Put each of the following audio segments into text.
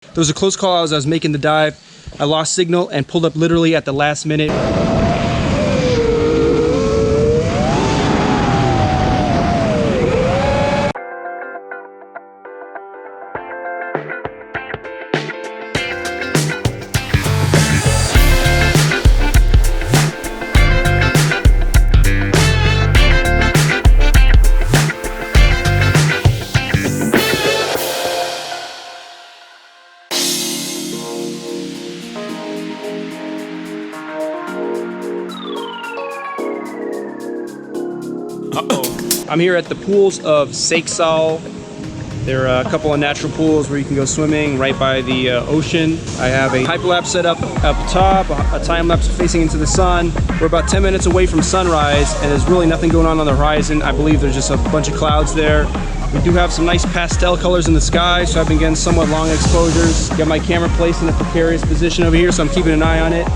There was a close call as I was making the dive. I lost signal and pulled up literally at the last minute. I'm here at the pools of Saixal. There are a couple of natural pools where you can go swimming right by the ocean. I have a hyperlapse set up top, a time lapse facing into the sun. We're about 10 minutes away from sunrise and there's really nothing going on the horizon. I believe there's just a bunch of clouds there. We do have some nice pastel colors in the sky, so I've been getting somewhat long exposures. Got my camera placed in a precarious position over here, so I'm keeping an eye on it.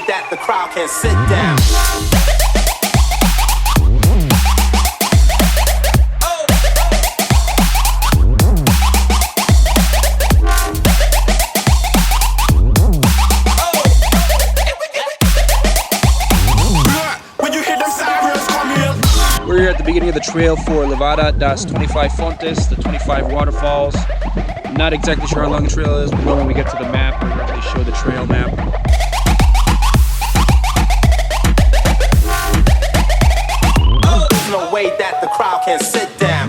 That the crowd can sit down. We're here at the beginning of the trail for Levada das 25 Fontes, the 25 waterfalls. Not exactly sure how long the trail is, but when we get to the map, we're going to show the trail map. No way that the crowd can sit down.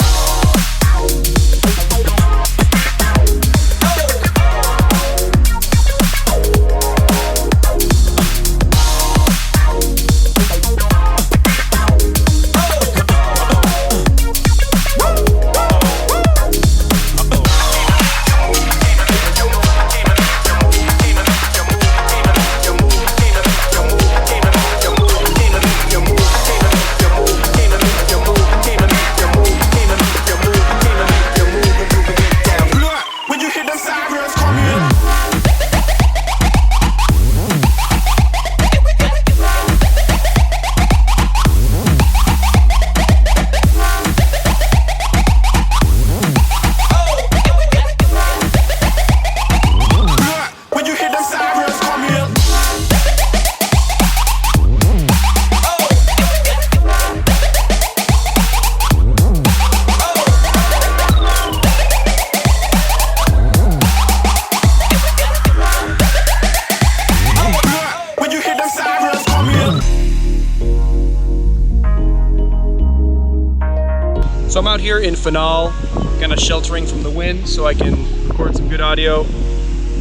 So I'm out here in Fanal, kind of sheltering from the wind so I can record some good audio.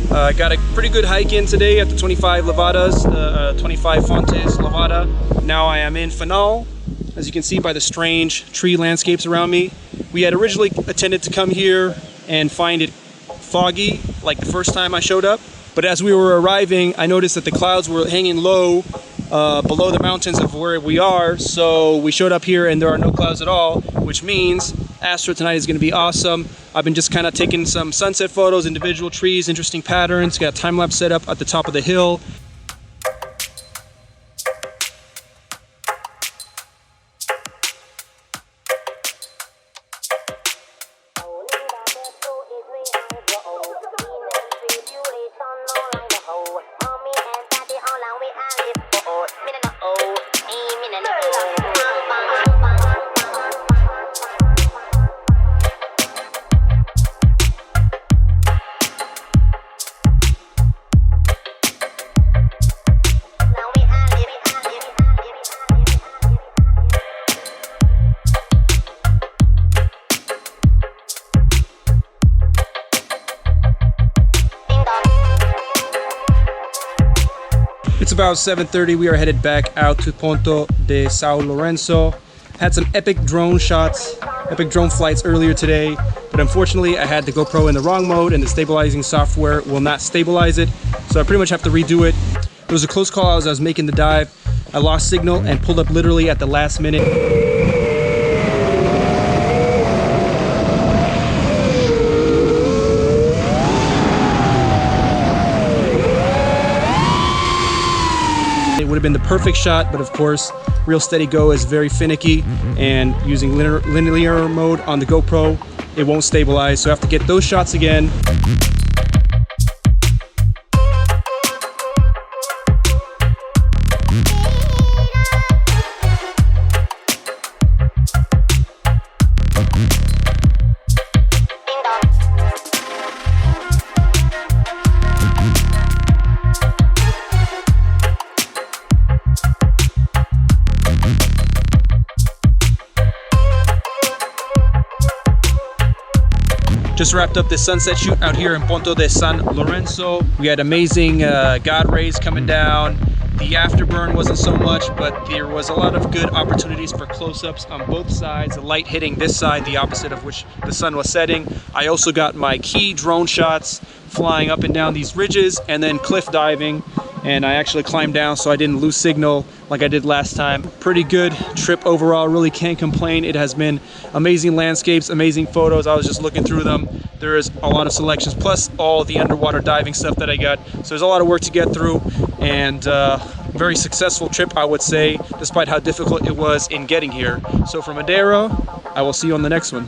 Got a pretty good hike in today at the 25 Levadas, the 25 Fontes Levada. Now I am in Fanal, as you can see by the strange tree landscapes around me. We had originally intended to come here and find it foggy like the first time I showed up. But as we were arriving, I noticed that the clouds were hanging low below the mountains of where we are. So we showed up here and there are no clouds at all, which means Astro tonight is going to be awesome. I've been just kind of taking some sunset photos, individual trees, interesting patterns. Got a time lapse set up at the top of the hill. It's about 7:30. We are headed back out to Ponto de São Lourenço. Had some epic drone shots epic drone flights earlier today, but unfortunately I had the GoPro in the wrong mode and the stabilizing software will not stabilize it. So I pretty much have to redo it. It was a close call as I was making the dive. I lost signal and pulled up literally at the last minute. It would have been the perfect shot, but of course, Real Steady Go is very finicky, and using linear mode on the GoPro, it won't stabilize, so I have to get those shots again. Just wrapped up this sunset shoot out here in Ponto de San Lorenzo. We had amazing God rays coming down. The afterburn wasn't so much, but there was a lot of good opportunities for close-ups on both sides. The light hitting this side, the opposite of which the sun was setting. I also got my key drone shots flying up and down these ridges and then cliff diving. And I actually climbed down so I didn't lose signal like I did last time. Pretty good trip overall, really can't complain. It has been amazing landscapes, amazing photos. I was just looking through them. There is a lot of selections, plus all the underwater diving stuff that I got. So there's a lot of work to get through, and very successful trip, I would say, despite how difficult it was in getting here. So from Madeira, I will see you on the next one.